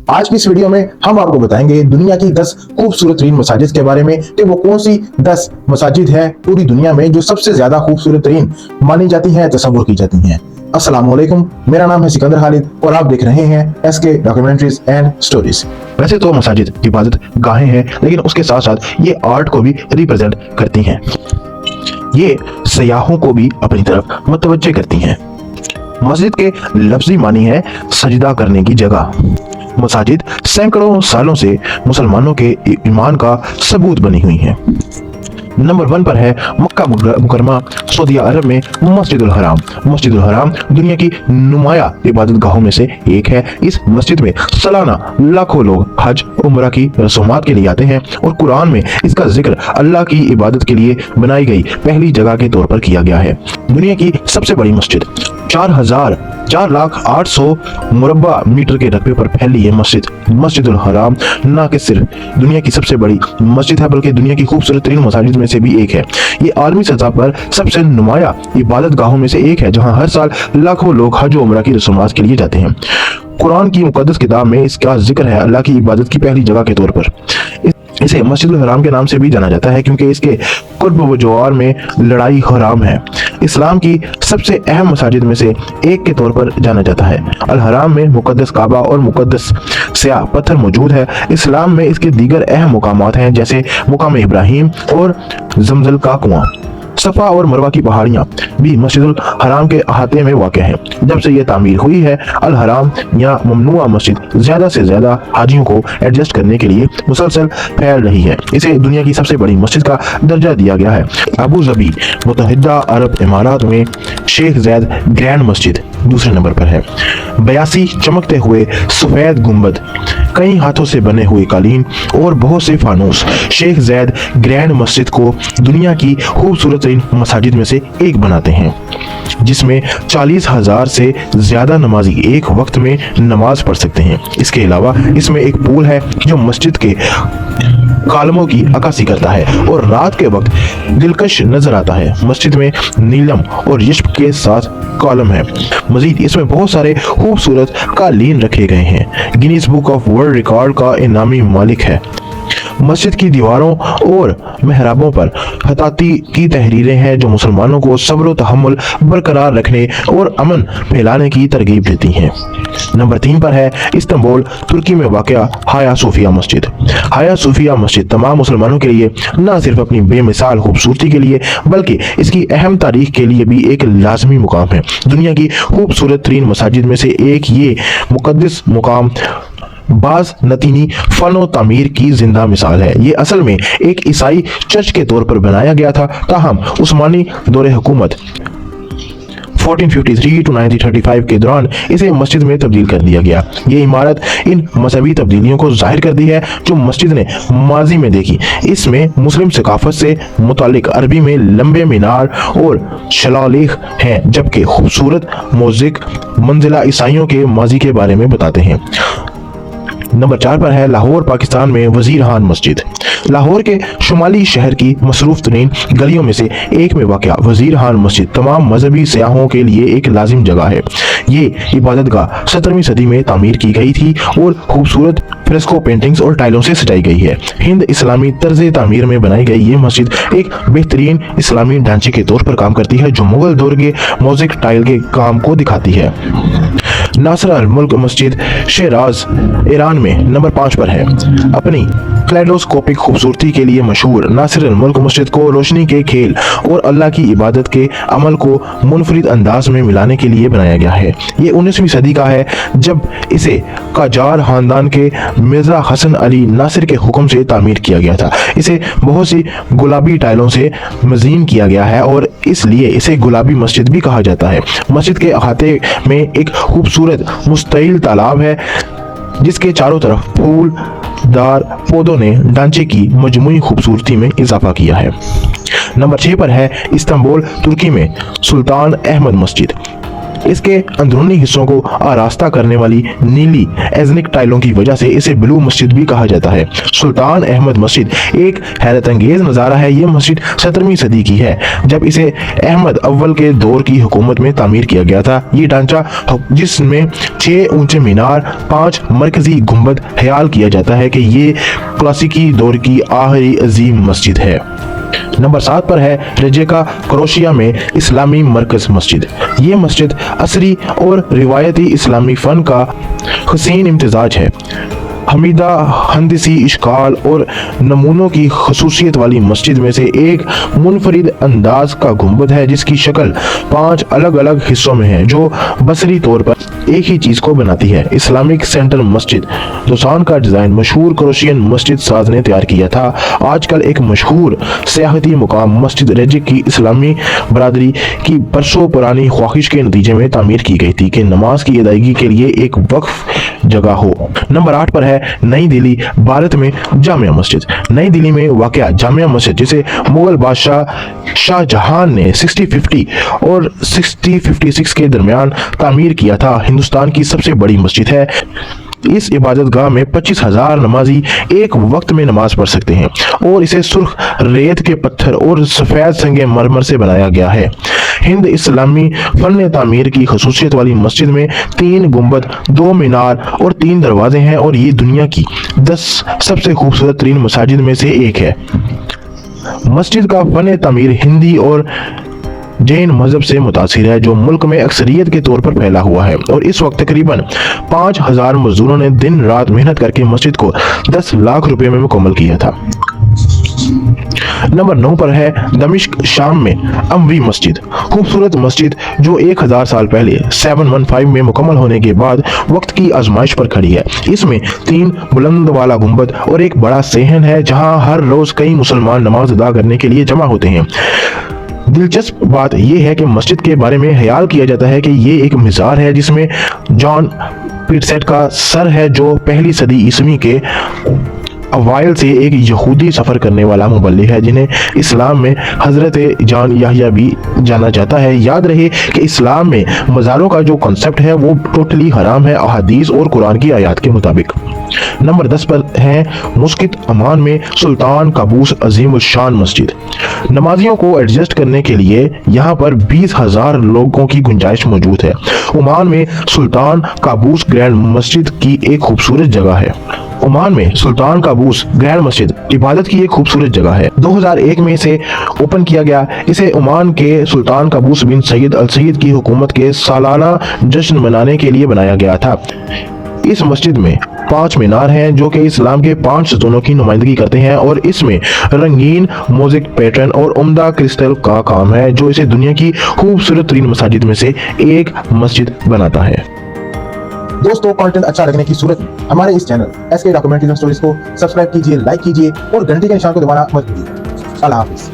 आज की इस वीडियो में हम आपको बताएंगे दुनिया की 10 खूबसूरत तरीन मसाजिद के बारे में कि वो कौन सी 10 मसाजिद है पूरी दुनिया में जो सबसे ज्यादा खूबसूरत तरीन मानी जाती हैं, तस्वुर की जाती हैं। अस्सलाम वालेकुम, मेरा नाम है सिकंदर खालिद और आप देख रहे हैं एसके डॉक्यूमेंट्रीज एंड स्टोरीज। वैसे तो मसाजिद इबादत गाहें हैं, लेकिन उसके साथ साथ ये आर्ट को भी रिप्रेजेंट करती हैं। ये सयाहों को भी अपनी तरफ मुतवज्जे करती हैं। मस्जिद के लफ्जी मानी है सजदा करने की जगह। मसाजिद सैकड़ों सालों से मुसलमानों के ईमान का सबूत बनी हुई हैं। नंबर 1 पर है मक्का मुकरमा सऊदी अरब में मस्जिदुल हराम। मस्जिदुल हराम दुनिया की नुमाया इबादत गाहों में से एक है। इस मस्जिद में सालाना लाखों लोग हज उम्रा की रसूमात के लिए आते हैं और कुरान में इसका जिक्र अल्लाह की इबादत के लिए बनाई गई पहली जगह के तौर पर किया गया है। दुनिया की सबसे बड़ी मस्जिद 4,08,000 मुरब्बा मीटर के रकबे पर फैली है मस्जिद मस्जिदुल हराम न कि सिर्फ दुनिया की सबसे बड़ी मस्जिद है बल्कि दुनिया की खूबसूरत तरीन मसाजिद में से भी एक है। ये आलमी सतह पर सबसे नुमाया इबादत गाहों में से एक है, जहां हर साल लाखों लोग हज और उम्रा की रसूमात के लिए जाते हैं। कुरान की मुकद्दस किताब में इसका जिक्र है अल्लाह की इबादत की पहली जगह के तौर पर। इसे मस्जिदुल हराम के नाम से भी जाना जाता है क्योंकि इसके कुर्ब व जवार में लड़ाई हराम है। इस्लाम की सबसे अहम मसाजिद में से एक के तौर पर जाना जाता है। अल हराम में मुकद्दस काबा और मुकद्दस स्याह पत्थर मौजूद है। इस्लाम में इसके दीगर अहम मुकामात हैं जैसे मुकाम इब्राहिम और जमजल का कुआं। सफा और मरवा की पहाड़ियां भी मस्जिदुल हराम के अहाते में वाक़ हैं। जब से यह तामीर हुई है अल हराम या ममनुआ मस्जिद ज्यादा से ज्यादा हाजियों को एडजस्ट करने के लिए मुसलसल फैल रही है। इसे दुनिया की सबसे बड़ी मस्जिद का दर्जा दिया गया है। अबू धाबी मुत्तहिदा अरब इमारात में शेख ज़ैद ग्रैंड मस्जिद दूसरे नंबर पर है। 82 चमकते हुए सफेद गुंबद, कई हाथों से बने हुए कालीन और बहुत से फानूस शेख ज़ैद ग्रैंड मस्जिद को दुनिया की खूबसूरत मसाजिद में से एक बनाते हैं, जिसमें 40,000 से ज्यादा नमाजी एक वक्त में नमाज पढ़ सकते हैं। इसके अलावा इसमें एक पूल है जो मस्जिद के कालमों की अक्कासी करता है और रात के वक्त दिलकश नजर आता है। मस्जिद में नीलम और यश्ब के साथ कॉलम है। मजीद इसमें बहुत सारे खूबसूरत कालीन रखे गए हैं। Guinness book of world record का इनामी मालिक है। मस्जिद की दीवारों और मेहराबों पर खताती की तहरीरें हैं जो मुसलमानों को सब्र व तहम्मुल बरकरार रखने और अमन फैलाने की तरगीब देती हैं। नंबर 3 पर है इस्तांबुल तुर्की में वाक़या हाया सोफिया मस्जिद। हाया सोफिया मस्जिद तमाम मुसलमानों के लिए न सिर्फ अपनी बेमिसाल खूबसूरती के लिए बल्कि इसकी अहम तारीख के लिए भी एक लाजमी मुकाम है। दुनिया की खूबसूरत तरीन मसाजिद में से एक ये मुकद्दस मुकाम बाज नतीनी फनो तामीर की जिंदा मिसाल है। ये असल में एक ईसाई चर्च के तौर पर बनाया गया था, ताहम उस्मानी दौरे हुकूमत 1453 to 1935 के दौरान इसे मस्जिद में तब्दील कर दिया गया। ये इमारत इन मजहबी तब्दीलियों को जाहिर करती है जो मस्जिद ने माजी में देखी। इसमें मुस्लिम सकाफत से मुतालिक अरबी में लंबे मीनार और शलालेख हैं, जबकि खूबसूरत मोज़िक मंजिला ईसाइयों के माजी के बारे में बताते हैं। नंबर 4 पर है लाहौर पाकिस्तान में वजीर खान मस्जिद। लाहौर के शुमाली शहर की मसरूफ तरीन गलियों में से एक में वाक़या वजीर खान मस्जिद तमाम मजहबी सयाहों के लिए एक लाजिम जगह है। ये इबादत गाह 17वीं सदी में तामीर की गई थी और खूबसूरत फ्रेस्को पेंटिंग्स और टाइलों से सजाई गई है। हिंद इस्लामी तर्ज तामीर में बनाई गई ये मस्जिद एक बेहतरीन इस्लामी ढांचे के तौर पर काम करती है जो मुगल दौर के मोज़ेक टाइल के काम को दिखाती है। नासर अल मुल्क मस्जिद शिराज ईरान में नंबर 5 पर है। अपनी क्लेडोस्कोपिक खूबसूरती के लिए मशहूर नासिर अल मुल्क मस्जिद को रोशनी के खेल और अल्लाह की इबादत के अमल को मुनफरिद अंदाज में मिलाने के लिए बनाया गया है। ये 19वीं सदी का है जब इसे काजार खानदान के मिर्जा हसन अली नासिर के हुक्म से तामीर किया गया था। इसे बहुत सी गुलाबी टाइलों से मज़ीन किया गया है और इसलिए इसे गुलाबी मस्जिद भी कहा जाता है। मस्जिद के अहाते में एक खूबसूरत मुस्तइल तालाब है जिसके चारों तरफ फूलदार पौधों ने ढांचे की मजमूई खूबसूरती में इजाफा किया है। नंबर 6 पर है इस्तांबुल तुर्की में सुल्तान अहमद मस्जिद। इसके अंदरूनी हिस्सों को आरास्ता करने वाली नीली एजनिक टाइलों की वजह से इसे ब्लू मस्जिद भी कहा जाता है। सुल्तान अहमद मस्जिद एक हैरत अंगेज नज़ारा है। ये मस्जिद 17वीं सदी की है जब इसे अहमद अव्वल के दौर की हुकूमत में तामीर किया गया था। ये ढांचा जिसमें 6 ऊंचे मीनार 5 मरकजी गुंबद ख्याल किया जाता है कि ये क्लासिकी दौर की आखिरी अजीम मस्जिद है। नंबर 7 पर है रजेका क्रोशिया में इस्लामी मरकज मस्जिद। ये मस्जिद असरी और रिवायती इस्लामी फ़न का हसीन इम्तिजाज है। हमीदा हंदसी इश्काल और नमूनों की खसूसियत वाली मस्जिद में से एक मुनफरिद अंदाज का गुंबद है जिसकी शक्ल 5 अलग अलग हिस्सों में है जो बसरी तौर पर एक ही चीज़ को बनाती है। इस्लामिक सेंटर मस्जिद दोसान का डिज़ाइन मशहूर क्रोशियन मस्जिद साज ने तैयार किया था। आजकल एक मशहूर सियाहती मुकाम मस्जिद रेजिक की इस्लामी बरादरी की बरसों पुरानी ख्वाहिश के नतीजे में तामीर की गई थी कि नमाज की अदायगी के लिए एक वक्फ जगह हो। नंबर 8 पर है नई दिल्ली भारत में जामिया मस्जिद। नई दिल्ली में वाक़या जामिया मस्जिद जिसे मुगल बादशाह शाहजहां ने 6050 और 6056 के दरमियान तामीर किया था, हिंदुस्तान की सबसे बड़ी मस्जिद है। इस इबादत गाह में 25,000 नमाजी एक वक्त में नमाज पढ़ सकते हैं और इसे सुर्ख रेत के पत्थर और सफ़ेद संगे मरमर से बनाया गया है। हिंद इस्लामी फन तामीर की खसूसियत वाली मस्जिद में 3 गुंबद 2 मीनार और 3 दरवाजे हैं और ये दुनिया की 10 सबसे खूबसूरत तरीन मसाजिद में से एक है। मस्जिद का फन तामीर हिंदी और जैन मजहब से मुतासिर है जो मुल्क में अक्सरियत के तौर पर फैला हुआ है और इस वक्त तकरीबन 5,000 मजदूरों ने दिन रात मेहनत करके मस्जिद को 10 लाख रुपए में मुकम्मल किया था। नंबर 9 पर है दमिश्क शाम में अमवी मस्जिद। खूबसूरत मस्जिद जो 1000 साल पहले 715 में मुकम्मल होने के बाद वक्त की आजमाइश पर खड़ी है। इसमें 3 बुलंद वाला गुंबद और एक बड़ा सहन है जहां हर रोज कई मुसलमान नमाज अदा करने के लिए जमा होते हैं। दिलचस्प बात यह है कि मस्जिद के बारे में ख्याल किया जाता है कि ये एक मज़ार है जिसमें जॉन पिटसेट का सर है जो पहली सदी ईस्वी के अवाइल से एक यहूदी सफ़र करने वाला मुबल्लिग है जिन्हें इस्लाम में हज़रत जान याह्या भी जाना जाता है। याद रहे कि इस्लाम में मज़ारों का जो कॉन्सेप्ट है वो टोटली हराम है अहादीस और कुरान की आयत के मुताबिक। नंबर 10 पर है मुस्कित अमान में सुल्तान काबूस अजीम शान मस्जिद। नमाजियों को एडजस्ट करने के लिए यहाँ पर 20,000 लोगों की गुंजाइश मौजूद है। ओमान में सुल्तान काबूस ग्रैंड मस्जिद की एक खूबसूरत जगह है। ओमान में सुल्तान काबूस ग्रैंड मस्जिद इबादत की एक खूबसूरत जगह है। 2001 में इसे ओपन किया गया। इसे ओमान के सुल्तान काबूस बिन सईद अल सईद की हुकूमत के सालाना जश्न मनाने के लिए बनाया गया था। इस मस्जिद में 5 मीनार हैं जो कि इस्लाम के 5 सतूनों की नुमाइंदगी करते हैं और इसमें रंगीन मोज़ेक पैटर्न और उम्दा क्रिस्टल का काम है जो इसे दुनिया की खूबसूरत तरीन मसाजिद में से एक मस्जिद बनाता है। दोस्तों, कंटेंट अच्छा लगने की सूरत में हमारे इस चैनल SK डॉक्यूमेंट्री स्टोरीज को सब्सक्राइब कीजिए, लाइक कीजिए और घंटी के निशान को दबाना मत भूलिए। अल्लाह हाफिज़।